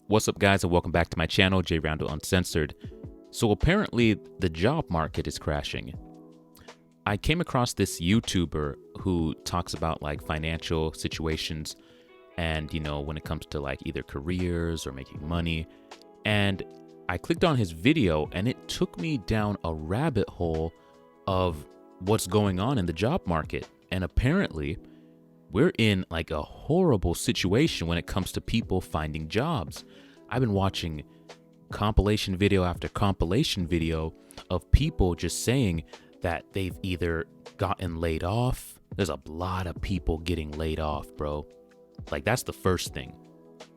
What's up, guys, and welcome back to my channel, J Uncensored. So apparently the job market is crashing. I came across this YouTuber who talks about like financial situations and, when it comes to like either careers or making money. And I clicked on his video and it took me down a rabbit hole of what's going on in the job market. And apparently we're in like a horrible situation when it comes to people finding jobs. I've been watching compilation video after compilation video of people just saying that they've either gotten laid off. There's a lot of people getting laid off, bro. Like, that's the first thing.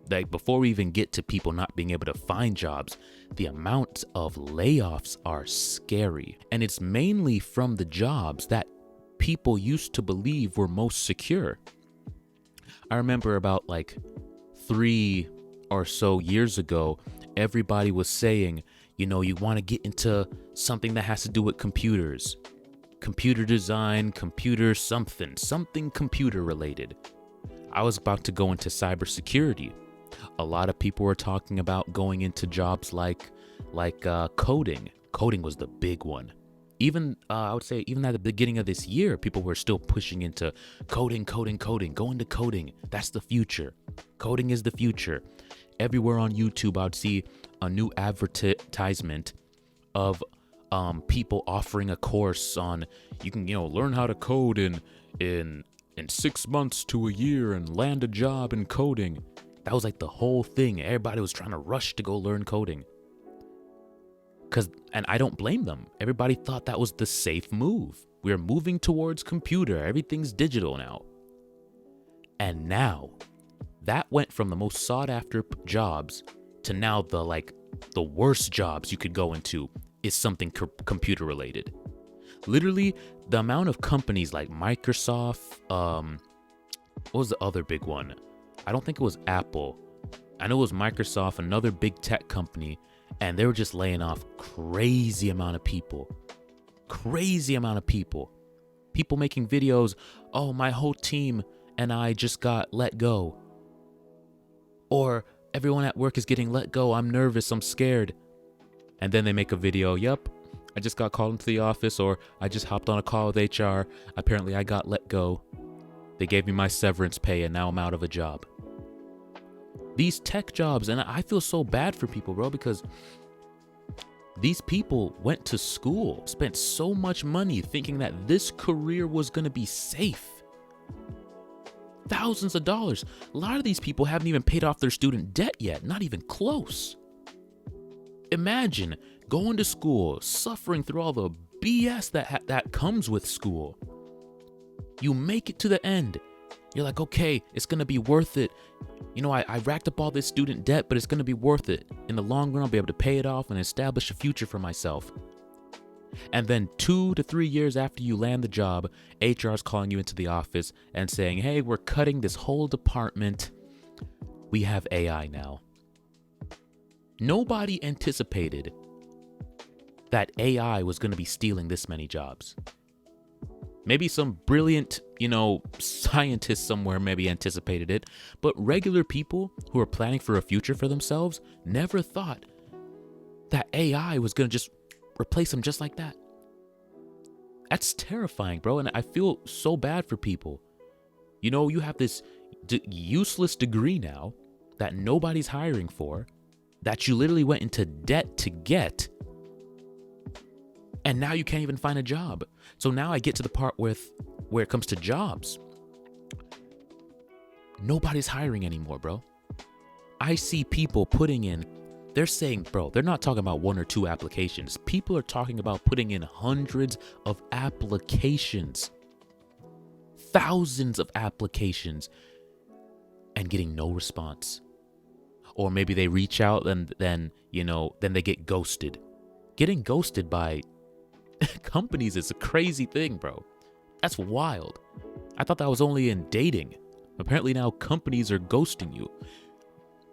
Like, before we even get to people not being able to find jobs, the amount of layoffs are scary. And it's mainly from the jobs that people used to believe were most secure. I remember about like 3 or so years ago, everybody was saying, you want to get into something that has to do with computers, computer design, computer something computer related. I was about to go into cybersecurity. A lot of people were talking about going into jobs like coding. Coding was the big one. Even I would say even at the beginning of this year, people were still pushing into coding, go into coding. That's the future. Coding is the future. Everywhere on YouTube, I'd see a new advertisement of people offering a course on you can learn how to code in 6 months to a year and land a job in coding. That was like the whole thing. Everybody was trying to rush to go learn coding. And I don't blame them. Everybody thought that was the safe move. We're moving towards computer. Everything's digital now. And now that went from the most sought after jobs to now the worst jobs you could go into is something computer related. Literally, the amount of companies like Microsoft, what was the other big one? I don't think it was Apple. I know it was Microsoft, another big tech company, and they were just laying off crazy amount of people. People making videos, oh, my whole team and I just got let go. Or everyone at work is getting let go. I'm nervous. I'm scared. And then they make a video. Yep, I just got called into the office, or I just hopped on a call with HR. Apparently I got let go. They gave me my severance pay and now I'm out of a job. These tech jobs, and I feel so bad for people, bro, because these people went to school, spent so much money thinking that this career was going to be safe. Thousands of dollars. A lot of these people haven't even paid off their student debt yet, not even close. Imagine going to school, suffering through all the BS that comes with school. You make it to the end. You're like, okay, it's going to be worth it. I racked up all this student debt, but it's going to be worth it. In the long run, I'll be able to pay it off and establish a future for myself. And then 2 to 3 years after you land the job, HR is calling you into the office and saying, hey, we're cutting this whole department. We have AI now. Nobody anticipated that AI was going to be stealing this many jobs. Maybe some brilliant, scientist somewhere maybe anticipated it, but regular people who are planning for a future for themselves never thought that AI was going to just replace them just like that. That's terrifying, bro, and I feel so bad for people. You have this useless degree now that nobody's hiring for, that you literally went into debt to get, and now you can't even find a job. So now I get to the part where it comes to jobs. Nobody's hiring anymore, bro. I see people putting in, they're saying, bro, they're not talking about 1 or 2 applications. People are talking about putting in hundreds of applications, thousands of applications, and getting no response. Or maybe they reach out and then they get ghosted. Getting ghosted by companies is a crazy thing, bro. That's wild. I thought that was only in dating. Apparently now companies are ghosting you.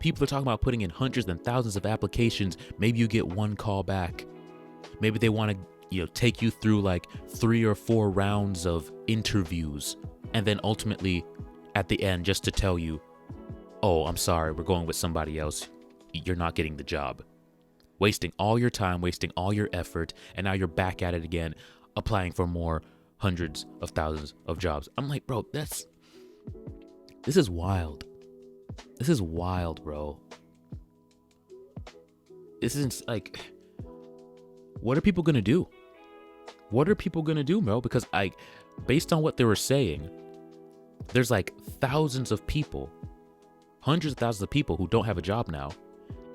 People are talking about putting in hundreds and thousands of applications. Maybe you get 1 call back. Maybe they want to take you through like 3 or 4 rounds of interviews, and then ultimately at the end just to tell you, oh, I'm sorry, we're going with somebody else. you're not getting the job. Wasting all your time, wasting all your effort, and now you're back at it again, applying for more hundreds of thousands of jobs. I'm like, bro, this is wild. This is wild, bro. This isn't like, what are people gonna do? What are people gonna do, bro? Because based on what they were saying, there's like thousands of people, hundreds of thousands of people who don't have a job now.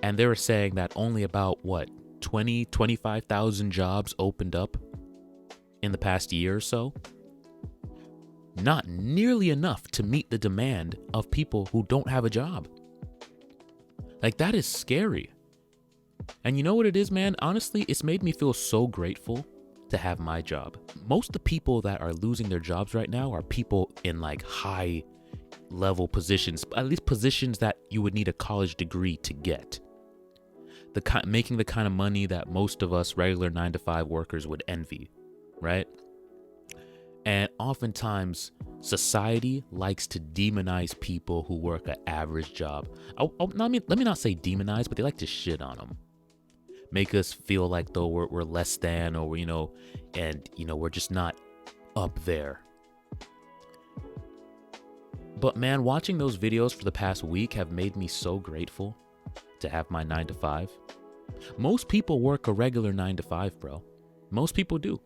And they were saying that only about 25,000 jobs opened up in the past year or so. Not nearly enough to meet the demand of people who don't have a job. Like, that is scary. And you know what it is, man? Honestly, it's made me feel so grateful to have my job. Most of the people that are losing their jobs right now are people in like high level positions, at least positions that you would need a college degree to get. Making the kind of money that most of us regular 9-to-5 workers would envy, right? And oftentimes, society likes to demonize people who work an average job. Let me not say demonize, but they like to shit on them. Make us feel like though we're less than, or we're just not up there. But man, watching those videos for the past week have made me so grateful to have my 9-to-5. Most people work a regular 9-to-5, bro. Most people do.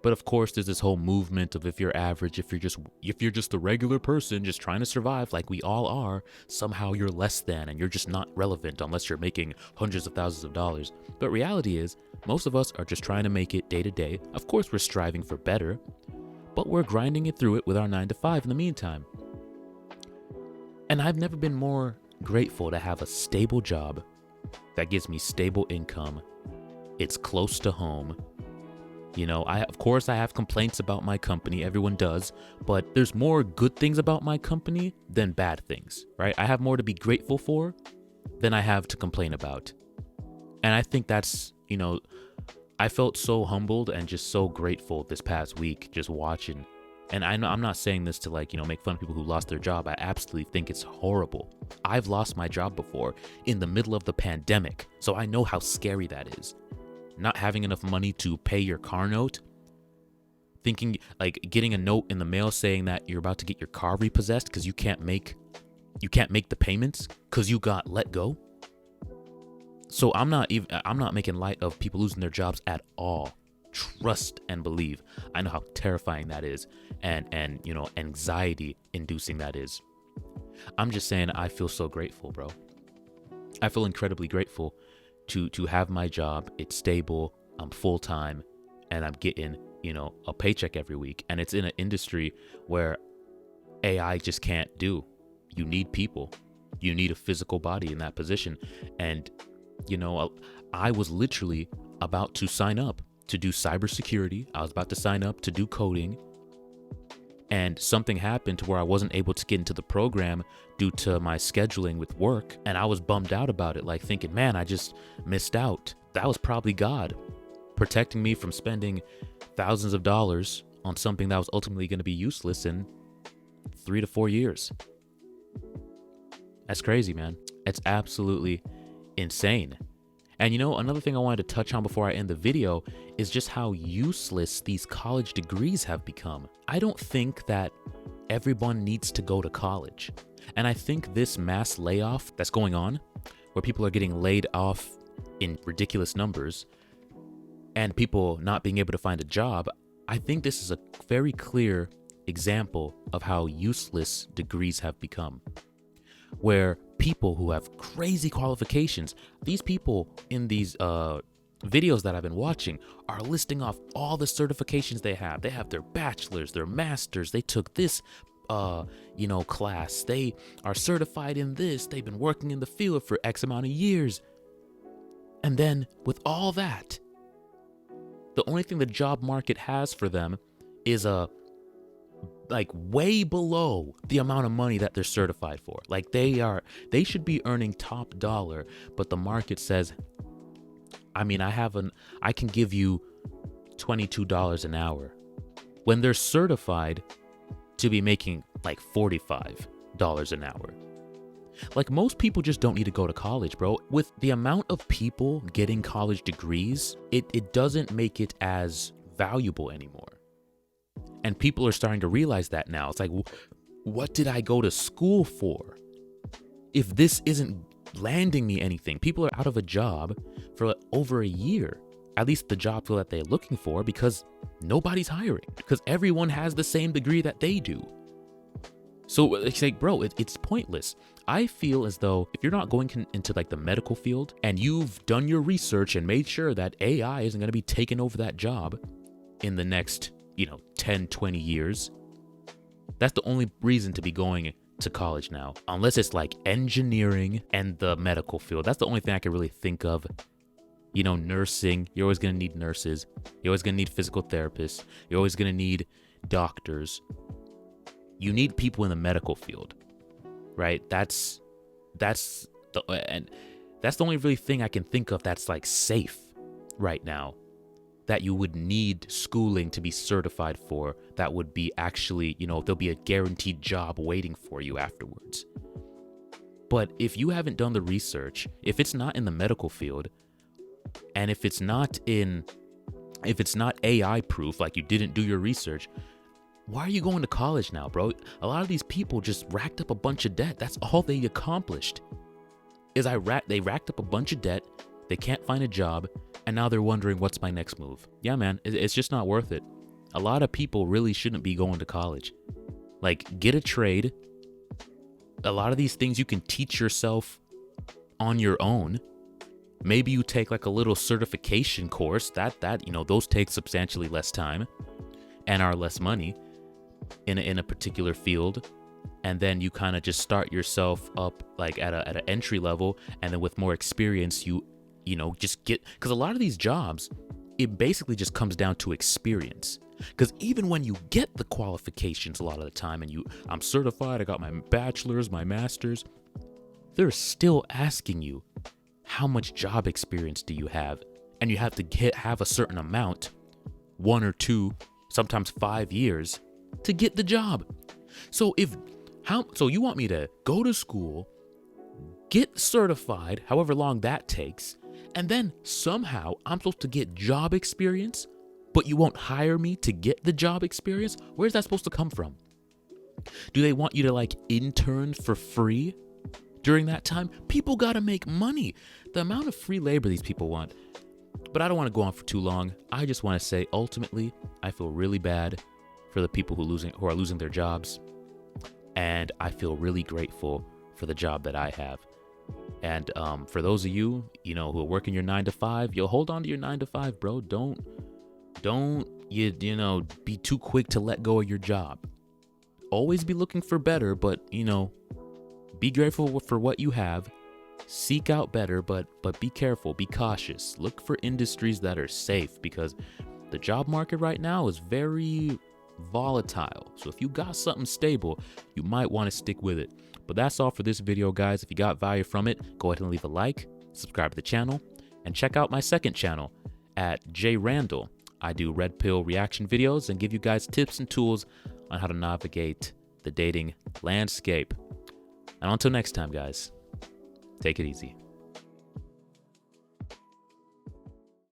But of course, there's this whole movement of if you're average, if you're just a regular person just trying to survive like we all are, somehow you're less than and you're just not relevant unless you're making hundreds of thousands of dollars. But reality is, most of us are just trying to make it day to day. Of course, we're striving for better, but we're grinding it through it with our 9-to-5 in the meantime. And I've never been more grateful to have a stable job that gives me stable income. It's close to home. Of course I have complaints about my company. Everyone does, but there's more good things about my company than bad things, right? I have more to be grateful for than I have to complain about. And I think that's, I felt so humbled and just so grateful this past week just watching. And I'm not saying this to make fun of people who lost their job. I absolutely think it's horrible. I've lost my job before in the middle of the pandemic, so I know how scary that is. Not having enough money to pay your car note, getting a note in the mail saying that you're about to get your car repossessed because you can't make the payments because you got let go. So I'm not making light of people losing their jobs at all. Trust and believe. I know how terrifying that is and anxiety inducing that is. I'm just saying I feel so grateful, bro. I feel incredibly grateful to have my job. It's stable, I'm full-time, and I'm getting, a paycheck every week. And it's in an industry where AI just can't do. You need people. You need a physical body in that position. And, I was literally about to sign up to do cybersecurity. I was about to sign up to do coding. And something happened to where I wasn't able to get into the program due to my scheduling with work. And I was bummed out about it, thinking, man, I just missed out. That was probably God protecting me from spending thousands of dollars on something that was ultimately going to be useless in 3 to 4 years. That's crazy, man. It's absolutely insane. And another thing I wanted to touch on before I end the video is just how useless these college degrees have become. I don't think that everyone needs to go to college. And I think this mass layoff that's going on, where people are getting laid off in ridiculous numbers and people not being able to find a job, I think this is a very clear example of how useless degrees have become. Where people who have crazy qualifications, these people in these videos that I've been watching are listing off all the certifications they have. They have their bachelor's, their master's, they took this class, they are certified in this, they've been working in the field for X amount of years. And then with all that, the only thing the job market has for them is way below the amount of money that they're certified for. They should be earning top dollar, but the market says, I can give you $22 an hour when they're certified to be making $45 an hour. Like, most people just don't need to go to college, bro. With the amount of people getting college degrees, it doesn't make it as valuable anymore. And people are starting to realize that now. It's like, what did I go to school for if this isn't landing me anything? People are out of a job for over a year, at least the job that they're looking for, because nobody's hiring, because everyone has the same degree that they do. So it's like, bro, it's pointless. I feel as though if you're not going into like the medical field and you've done your research and made sure that AI isn't going to be taking over that job in the next, 10, 20 years, that's the only reason to be going to college now. Unless it's like engineering and the medical field. That's the only thing I can really think of. Nursing, you're always going to need nurses. You're always going to need physical therapists. You're always going to need doctors. You need people in the medical field, right? That's the only really thing I can think of that's like safe right now, that you would need schooling to be certified for. That would be actually, there'll be a guaranteed job waiting for you afterwards. But if you haven't done the research, if it's not in the medical field, and if it's not AI proof, like you didn't do your research, why are you going to college now, bro? A lot of these people just racked up a bunch of debt. That's all they accomplished. They racked up a bunch of debt. They can't find a job, and now they're wondering, what's my next move? Yeah, man, it's just not worth it. A lot of people really shouldn't be going to college. Like, get a trade. A lot of these things you can teach yourself on your own. Maybe you take like a little certification course that those take substantially less time and are less money in a particular field, and then you kind of just start yourself up like at an entry level, and then with more experience you just get, because a lot of these jobs, it basically just comes down to experience. Because even when you get the qualifications a lot of the time, and I'm certified, I got my bachelor's, my master's, they're still asking you, how much job experience do you have? And you have to have a certain amount, 1 or 2, sometimes 5 years, to get the job. So you want me to go to school, get certified, however long that takes, and then somehow I'm supposed to get job experience, but you won't hire me to get the job experience? Where's that supposed to come from? Do they want you to like intern for free during that time? People gotta make money. The amount of free labor these people want. But I don't want to go on for too long. I just want to say, ultimately, I feel really bad for the people who are losing their jobs, and I feel really grateful for the job that I have. And for those of you, who are working your 9 to 5, hold on to your 9 to 5, bro. Don't be too quick to let go of your job. Always be looking for better, but be grateful for what you have. Seek out better, but be careful, be cautious. Look for industries that are safe, because the job market right now is very volatile. So if you got something stable, you might want to stick with it. But that's all for this video, guys. If you got value from it, go ahead and leave a like, subscribe to the channel, and check out my second channel at jayrandel. I do red pill reaction videos and give you guys tips and tools on how to navigate the dating landscape. And until next time, guys, take it easy.